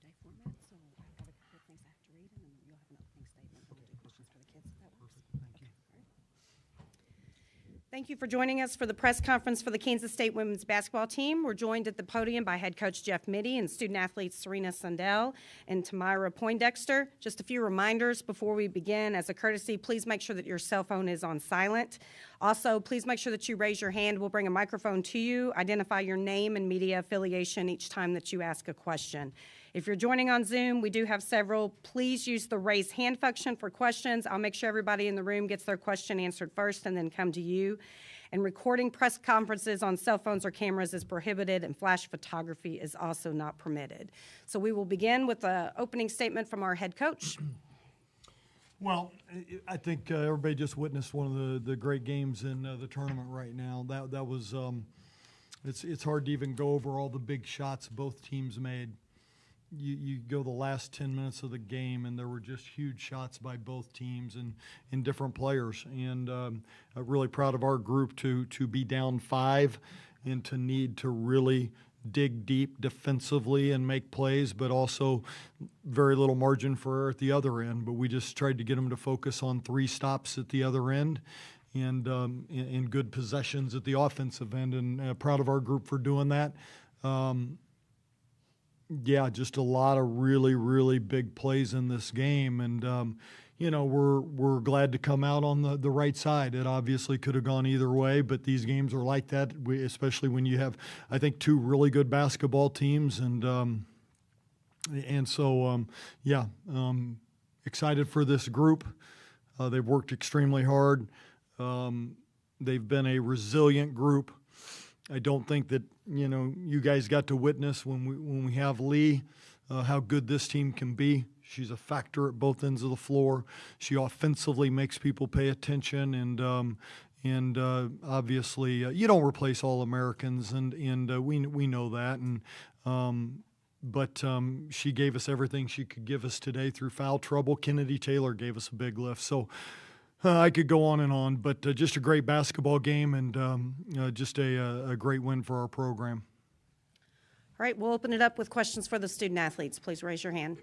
day format, so I've got a couple of things I have to read, and then you'll have an opening statement. We'll do questions for the kids, if that works. Thank you. All right. Thank you for joining us for the press conference for the Kansas State women's basketball team. We're joined at the podium by head coach Jeff Mitty and student athletes Serena Sundell and Tamira Poindexter. Just a few reminders before we begin. As a courtesy, please make sure that your cell phone is on silent. Also, please make sure that you raise your hand. We'll bring a microphone to you. Identify your name and media affiliation each time that you ask a question. If you're joining on Zoom, we do have several. Please use the raise hand function for questions. I'll make sure everybody in the room gets their question answered first and then come to you. And recording press conferences on cell phones or cameras is prohibited, and flash photography is also not permitted. So we will begin with an opening statement from our head coach. Well, I think everybody just witnessed one of the great games in the tournament right now. That was it's hard to even go over all the big shots both teams made. You go the last 10 minutes of the game, and there were just huge shots by both teams and different players. And I'm really proud of our group to be down 5 and to need to really dig deep defensively and make plays, but also very little margin for error at the other end. But we just tried to get them to focus on 3 stops at the other end and in good possessions at the offensive end. And proud of our group for doing that. Yeah, just a lot of really, really big plays in this game, and we're glad to come out on the right side. It obviously could have gone either way, but these games are like that, especially when you have, I think, 2 really good basketball teams, and so excited for this group. They've worked extremely hard. They've been a resilient group. I don't think that you guys got to witness when we have Lee how good this team can be. She's a factor at both ends of the floor. She offensively makes people pay attention, and obviously you don't replace all Americans, and we know that. But she gave us everything she could give us today through foul trouble. Kennedy Taylor gave us a big lift. So. I could go on, but just a great basketball game and just a great win for our program. All right, we'll open it up with questions for the student athletes. Please raise your hand.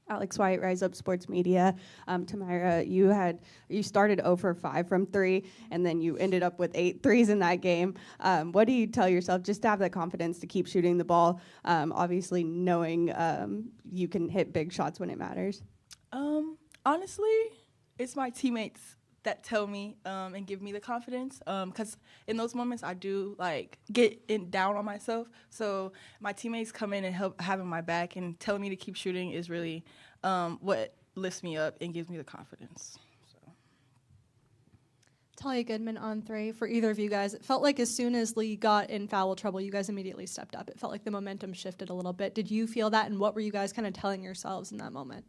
Alex White, Rise Up Sports Media. Tamira, you started 0 for 5 from 3, and then you ended up with 8 threes in that game. What do you tell yourself just to have that confidence to keep shooting the ball, obviously knowing you can hit big shots when it matters? Honestly, it's my teammates that tell me and give me the confidence, because in those moments I do get down on myself. So my teammates come in and help having my back and telling me to keep shooting is really what lifts me up and gives me the confidence. So. Talia Goodman on 3 for either of you guys. It felt like as soon as Lee got in foul trouble, you guys immediately stepped up. It felt like the momentum shifted a little bit. Did you feel that, and what were you guys kind of telling yourselves in that moment?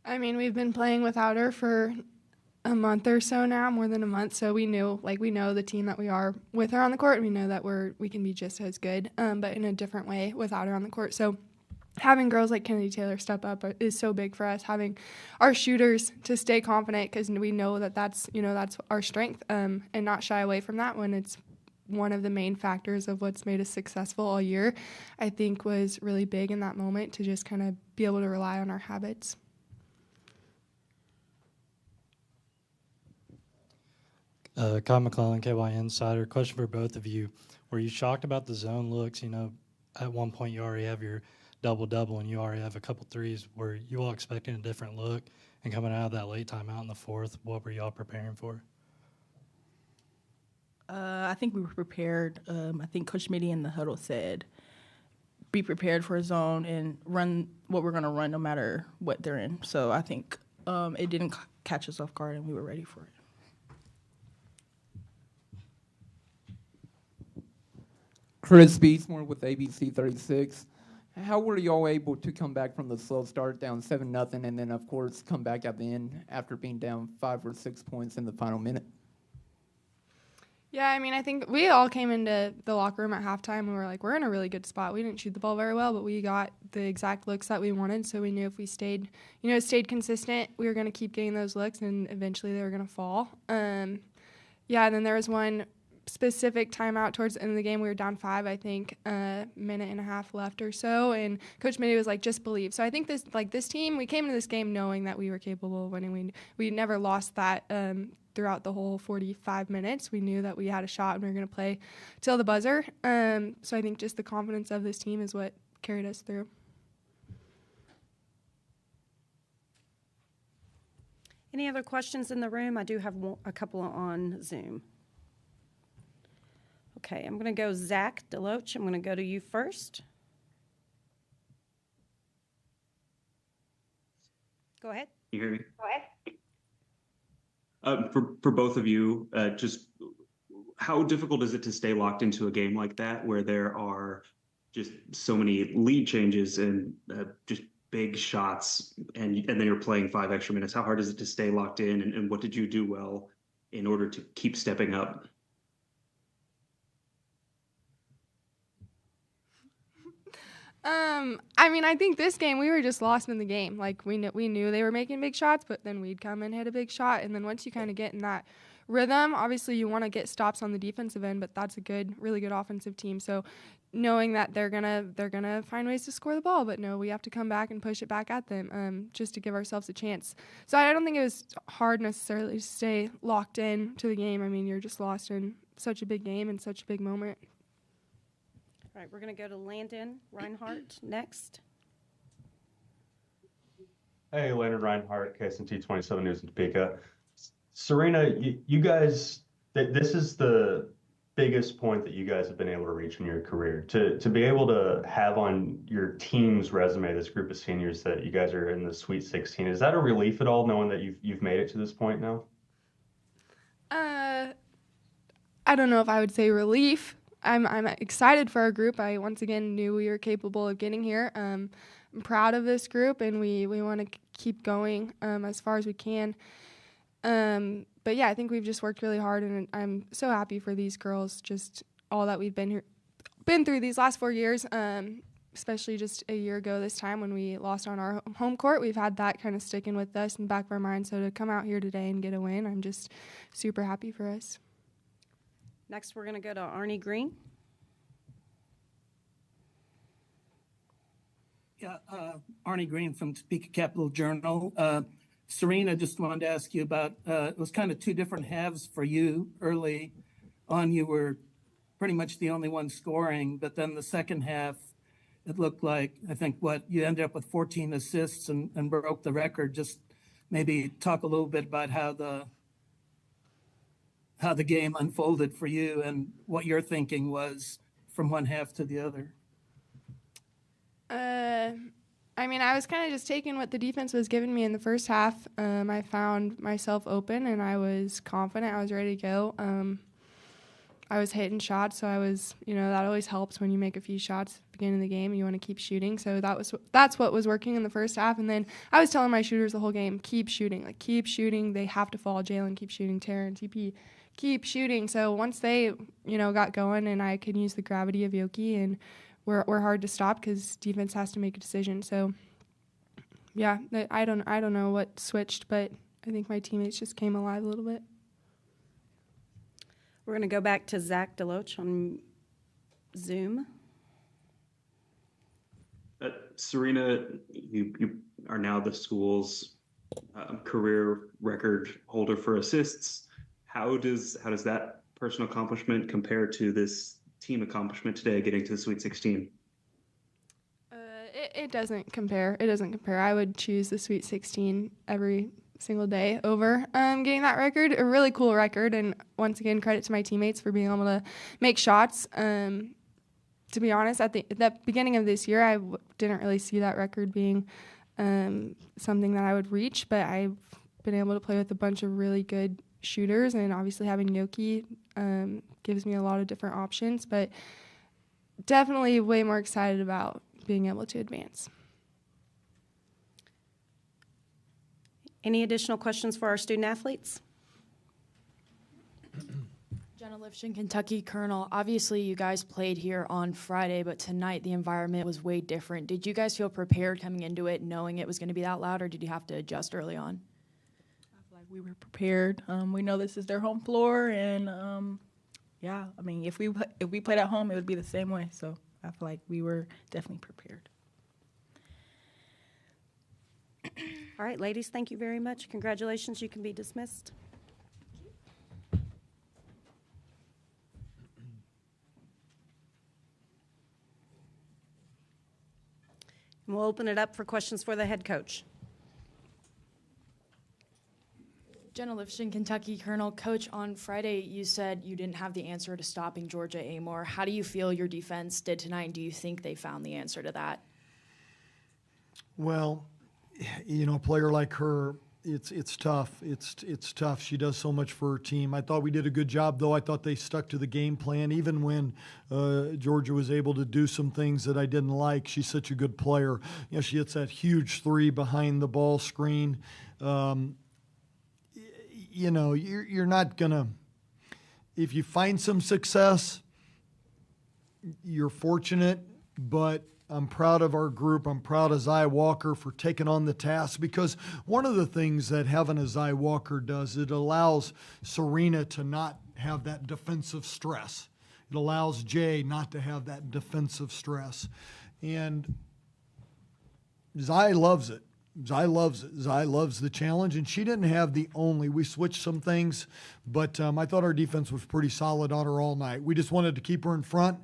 I mean, we've been playing without her for a month or so now, more than a month, so we know the team that we are with her on the court, and we know that we can be just as good, but in a different way without her on the court. So having girls like Kennedy Taylor step up is so big for us, having our shooters to stay confident, because we know that that's our strength, and not shy away from that when it's one of the main factors of what's made us successful all year. I think was really big in that moment to just kind of be able to rely on our habits. Kyle McClellan, KY Insider. Question for both of you. Were you shocked about the zone looks? At one point you already have your double-double and you already have a couple threes. Were you all expecting a different look? And coming out of that late timeout in the 4th, what were you all preparing for? I think we were prepared. I think Coach Mitty in the huddle said, be prepared for a zone and run what we're going to run no matter what they're in. So I think it didn't catch us off guard, and we were ready for it. Chris Beesmore with ABC 36. How were y'all able to come back from the slow start down 7-0 and then, of course, come back at the end after being down 5 or 6 points in the final minute? Yeah, I mean, I think we all came into the locker room at halftime and we were like, we're in a really good spot. We didn't shoot the ball very well, but we got the exact looks that we wanted. So we knew if we stayed consistent, we were going to keep getting those looks and eventually they were going to fall. Yeah, and then there was one specific timeout towards the end of the game. We were down 5, I think, a minute and a half left or so. And Coach Mitty was like, just believe. So I think this team, we came into this game knowing that we were capable of winning. We never lost that throughout the whole 45 minutes. We knew that we had a shot and we were going to play till the buzzer. So I think just the confidence of this team is what carried us through. Any other questions in the room? I do have a couple on Zoom. Okay, I'm going to go Zach Deloach. I'm going to go to you first. Go ahead. You hear me? Go ahead. For both of you, just how difficult is it to stay locked into a game like that where there are just so many lead changes and just big shots and then you're playing 5 extra minutes? How hard is it to stay locked in and what did you do well in order to keep stepping up? I mean, I think this game we were just lost in the game. Like we knew they were making big shots, but then we'd come and hit a big shot, and then once you kind of get in that rhythm, obviously you want to get stops on the defensive end, but that's a really good offensive team. So knowing that they're gonna find ways to score the ball, but no, we have to come back and push it back at them, just to give ourselves a chance. So I don't think it was hard necessarily to stay locked in to the game. I mean, you're just lost in such a big game and such a big moment. All right, we're going to go to Landon Reinhardt next. Hey, Landon Reinhardt, KSNT 27 News in Topeka. Serena, you guys, this is the biggest point that you guys have been able to reach in your career. To be able to have on your team's resume this group of seniors that you guys are in the Sweet 16, is that a relief at all, knowing that you've made it to this point now? I don't know if I would say relief. I'm excited for our group. I once again knew we were capable of getting here. I'm proud of this group, and we want to keep going as far as we can. But yeah, I think we've just worked really hard, and I'm so happy for these girls. Just all that we've been through these last 4 years, especially just a year ago this time when we lost on our home court. We've had that kind of sticking with us in the back of our mind. So to come out here today and get a win, I'm just super happy for us. Next, we're going to go to Arnie Green. Yeah, Arnie Green from Topeka Capital Journal. Serena, just wanted to ask you about, it was kind of 2 different halves for you. Early on, you were pretty much the only one scoring, but then the second half, it looked like, I think, you ended up with 14 assists and broke the record. Just maybe talk a little bit about how the game unfolded for you and what your thinking was from one half to the other. I mean, I was kind of just taking what the defense was giving me in the first half. I found myself open, and I was confident. I was ready to go. I was hitting shots, so I was, that always helps when you make a few shots at the beginning of the game. You want to keep shooting. So that's what was working in the first half. And then I was telling my shooters the whole game, keep shooting. Keep shooting. They have to fall. Jalen, keep shooting. Taryn, TP, keep shooting. So once they, got going and I could use the gravity of Yoki, and we're hard to stop because defense has to make a decision. So, yeah, I don't know what switched, but I think my teammates just came alive a little bit. We're going to go back to Zach Deloach on Zoom. Serena, you are now the school's career record holder for assists. How does that personal accomplishment compare to this team accomplishment today, getting to the Sweet 16? It doesn't compare. It doesn't compare. I would choose the Sweet 16 every single day over getting that record. A really cool record, and once again, credit to my teammates for being able to make shots. To be honest, at the beginning of this year, I didn't really see that record being something that I would reach, but I've been able to play with a bunch of really good shooters, and obviously having Yoki gives me a lot of different options, but definitely way more excited about being able to advance. Any additional questions for our student athletes? Jenna Lifshin, Kentucky Colonel. Obviously, you guys played here on Friday, but tonight the environment was way different. Did you guys feel prepared coming into it, knowing it was going to be that loud, or did you have to adjust early on? I feel like we were prepared. We know this is their home floor, and yeah, I mean, if we played at home, it would be the same way. So I feel like we were definitely prepared. All right, ladies, thank you very much. Congratulations. You can be dismissed. And we'll open it up for questions for the head coach. Jenna Lifshin, Kentucky Colonel. Coach, on Friday you said you didn't have the answer to stopping Georgia Amore. How do you feel your defense did tonight, and do you think they found the answer to that? Well, you know, a player like her, it's tough. It's tough. She does so much for her team. I thought we did a good job, though. I thought they stuck to the game plan, even when Georgia was able to do some things that I didn't like. She's such a good player. You know, she hits that huge three behind the ball screen. You know, you're not gonna. If you find some success, you're fortunate, but I'm proud of our group. I'm proud of Zy Walker for taking on the task, because one of the things that having a Zy Walker does, it allows Serena to not have that defensive stress. It allows Jay not to have that defensive stress. And Zy loves it. Zy loves it. Zy loves the challenge, and she didn't have the only. We switched some things, but I thought our defense was pretty solid on her all night. We just wanted to keep her in front.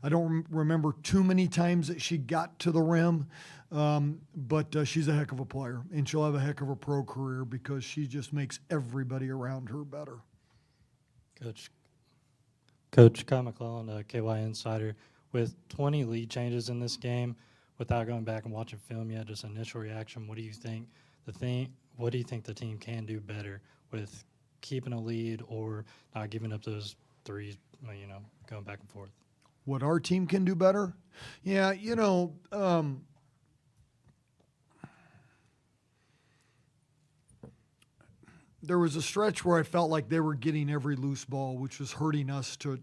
I don't remember too many times that she got to the rim, but she's a heck of a player, and she'll have a heck of a pro career because she just makes everybody around her better. Coach Kyle McClellan, KY Insider, with 20 lead changes in this game, without going back and watching film yet, just initial reaction, what do you think the team can do better with keeping a lead or not giving up those threes, you know, going back and forth? What our team can do better? Yeah, you know, there was a stretch where I felt like they were getting every loose ball, which was hurting us to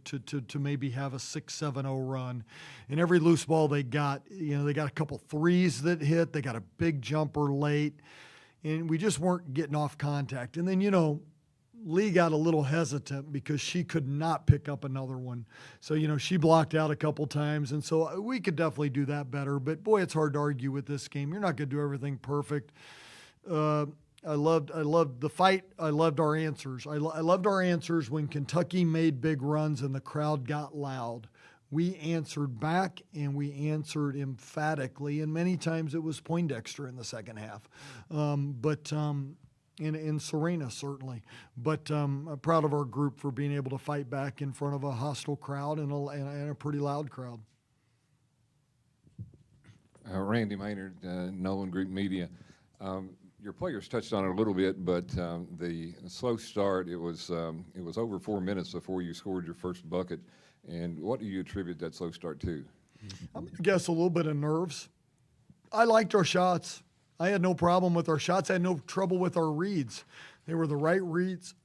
maybe have a 6-7-0 run. And every loose ball they got, you know, they got a couple threes that hit. They got a big jumper late. And we just weren't getting off contact. And then, you know, Lee got a little hesitant because she could not pick up another one. So, you know, she blocked out a couple times. And so we could definitely do that better. But, boy, it's hard to argue with this game. You're not going to do everything perfect. I loved the fight. I loved our answers. I loved our answers when Kentucky made big runs and the crowd got loud. We answered back, and we answered emphatically, and many times it was Poindexter in the second half. And Serena, certainly. But I'm proud of our group for being able to fight back in front of a hostile crowd and a pretty loud crowd. Randy Maynard, Nolan Group Media. Your players touched on it a little bit, but the slow start, it was over 4 minutes before you scored your first bucket. And what do you attribute that slow start to? I'm going to guess a little bit of nerves. I liked our shots. I had no problem with our shots. I had no trouble with our reads. They were the right reads.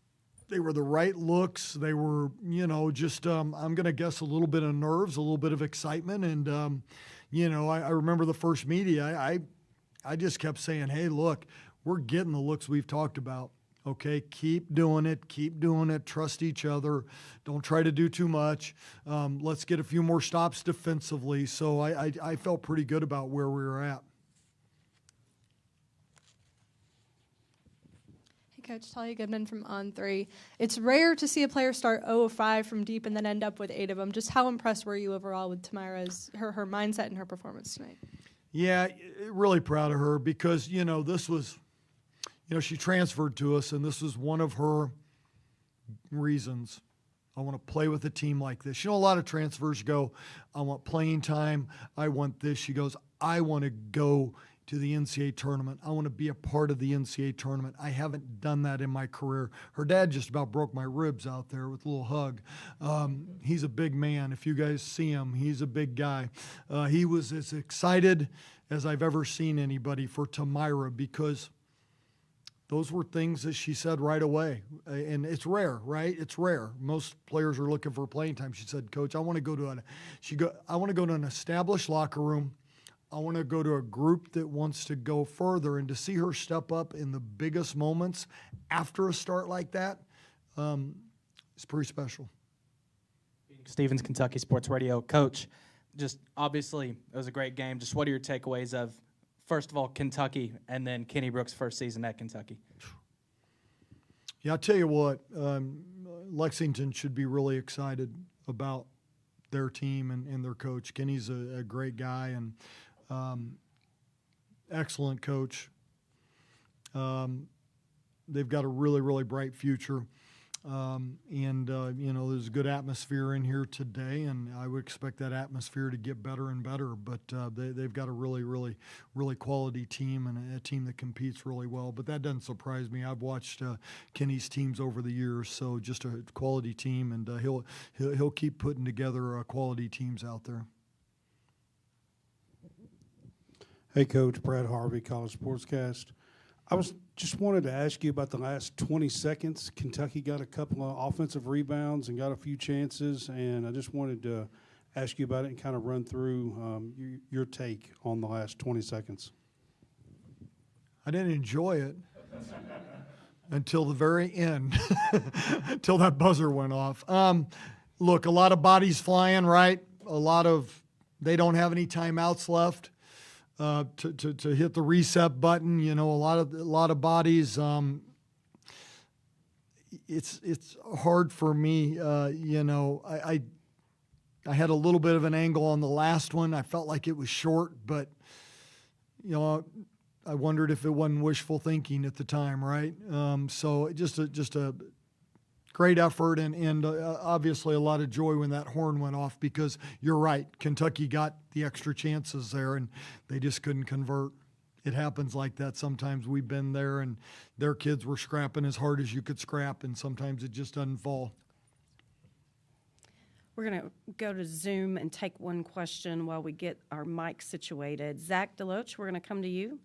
They were the right looks. They were, you know, just I'm going to guess a little bit of nerves, a little bit of excitement. And, you know, I remember the first media, I just kept saying, hey, look, we're getting the looks we've talked about. Okay, keep doing it, trust each other, don't try to do too much. Let's get a few more stops defensively. So I felt pretty good about where we were at. Hey, Coach, Talia Goodman from On3. It's rare to see a player start 0 of 5 from deep and then end up with 8 of them. Just how impressed were you overall with Tamira's her mindset and her performance tonight? Yeah, really proud of her because, you know, this was, you know, she transferred to us, and this was one of her reasons. I want to play with a team like this. You know, a lot of transfers go, I want playing time. I want this. She goes, I want to go to the NCAA tournament. I want to be a part of the NCAA tournament. I haven't done that in my career. Her dad just about broke my ribs out there with a little hug. He's a big man. If you guys see him, he's a big guy. He was as excited as I've ever seen anybody for Tamira because those were things that she said right away. And it's rare, right? It's rare. Most players are looking for playing time. She said, Coach, I want to go to an established locker room. I want to go to a group that wants to go further. And to see her step up in the biggest moments after a start like that, it's pretty special. Stevens, Kentucky Sports Radio. Coach, just obviously it was a great game. Just what are your takeaways of, first of all, Kentucky, and then Kenny Brooks' first season at Kentucky? Yeah, I'll tell you what, Lexington should be really excited about their team and their coach. Kenny's a great guy and excellent coach. They've got a really, really bright future. There's a good atmosphere in here today, and I would expect that atmosphere to get better and better. But they've got a really, really, really quality team and a team that competes really well. But that doesn't surprise me. I've watched Kenny's teams over the years, so just a quality team, and he'll keep putting together quality teams out there. Hey, Coach, Brad Harvey, College Sportscast. I just wanted to ask you about the last 20 seconds. Kentucky got a couple of offensive rebounds and got a few chances, and I just wanted to ask you about it and kind of run through your take on the last 20 seconds. I didn't enjoy it until the very end, until that buzzer went off. Look, a lot of bodies flying, right? They don't have any timeouts left. To hit the reset button, a lot of bodies. It's hard for me. I had a little bit of an angle on the last one. I felt like it was short, but I wondered if it wasn't wishful thinking at the time, right? So just a great effort and obviously a lot of joy when that horn went off, because you're right, Kentucky got the extra chances there and they just couldn't convert. It happens like that. Sometimes we've been there and their kids were scrapping as hard as you could scrap, and sometimes it just doesn't fall. We're going to go to Zoom and take one question while we get our mic situated. Zach Deloach, we're going to come to you.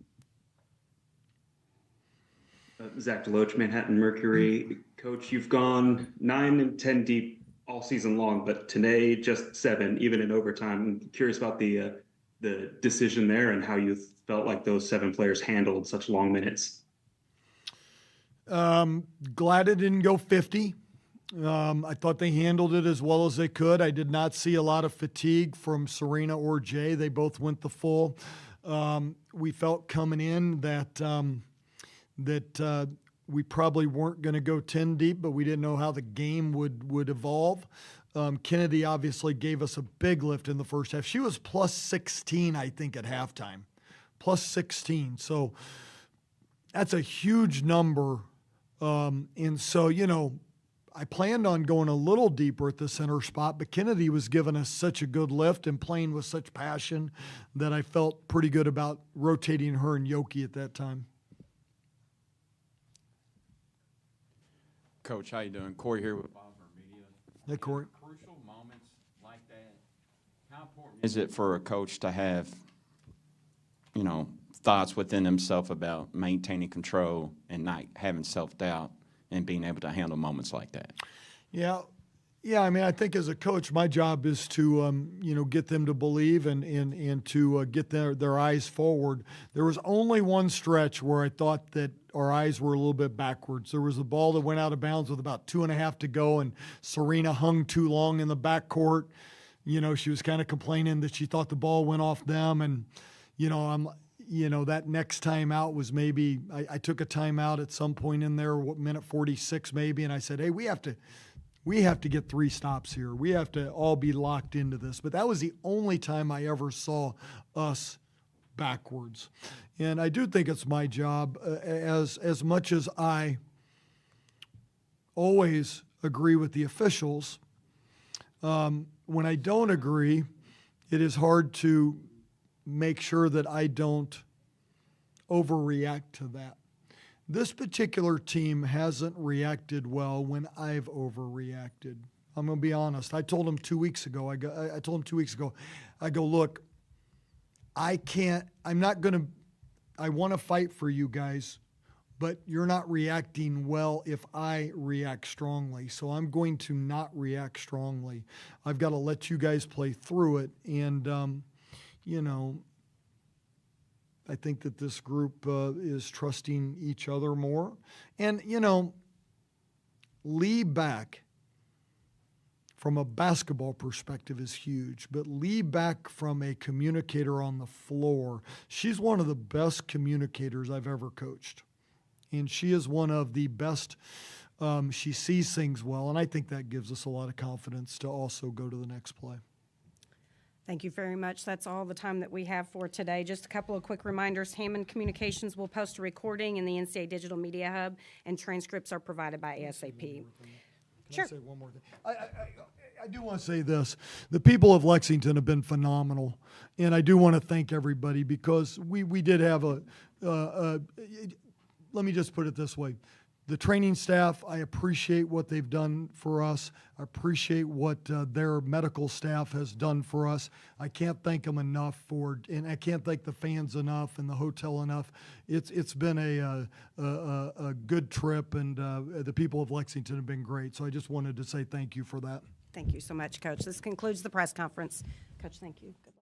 Zach Deloach, Manhattan Mercury. Coach, you've gone 9 and 10 deep all season long, but today just 7, even in overtime. I'm curious about the decision there and how you felt like those 7 players handled such long minutes. Glad it didn't go 50. I thought they handled it as well as they could. I did not see a lot of fatigue from Serena or Jay. They both went the full. We felt coming in that we probably weren't going to go 10 deep, but we didn't know how the game would evolve. Kennedy obviously gave us a big lift in the first half. She was plus 16, I think, at halftime. Plus 16. So that's a huge number. And so, I planned on going a little deeper at the center spot, but Kennedy was giving us such a good lift and playing with such passion that I felt pretty good about rotating her and Yoki at that time. Coach, how you doing? Corey here with Bosmer Media. Hey, Corey. Crucial moments like that, how important is it for a coach to have, thoughts within himself about maintaining control and not having self-doubt and being able to handle moments like that? Yeah. I mean, I think as a coach, my job is to, get them to believe and to get their eyes forward. There was only one stretch where I thought that our eyes were a little bit backwards. There was a ball that went out of bounds with about 2.5 to go, and Serena hung too long in the backcourt. She was kind of complaining that she thought the ball went off them, and, that next time out was maybe I took a timeout at some point in there, minute 46 maybe, and I said, hey, we have to get 3 stops here. We have to all be locked into this. But that was the only time I ever saw us backwards. And I do think it's my job, as much as I always agree with the officials, when I don't agree, it is hard to make sure that I don't overreact to that. This particular team hasn't reacted well when I've overreacted. I'm going to be honest. I told him 2 weeks ago, I go, look, I want to fight for you guys, but you're not reacting well if I react strongly. So I'm going to not react strongly. I've got to let you guys play through it. And, you know, I think that this group is trusting each other more. And, you know, Lee back from a basketball perspective is huge, but Lee back from a communicator on the floor, she's one of the best communicators I've ever coached. And she is one of the best, she sees things well, and I think that gives us a lot of confidence to also go to the next play. Thank you very much. That's all the time that we have for today. Just a couple of quick reminders. Hammond Communications will post a recording in the NCAA Digital Media Hub, and transcripts are provided by ASAP. Can I say one more thing? I do want to say this. The people of Lexington have been phenomenal, and I do want to thank everybody because we did have let me just put it this way. The training staff, I appreciate what they've done for us. I appreciate what their medical staff has done for us. I can't thank them enough and I can't thank the fans enough and the hotel enough. It's been a good trip, and the people of Lexington have been great. So I just wanted to say thank you for that. Thank you so much, Coach. This concludes the press conference. Coach, thank you. Good luck.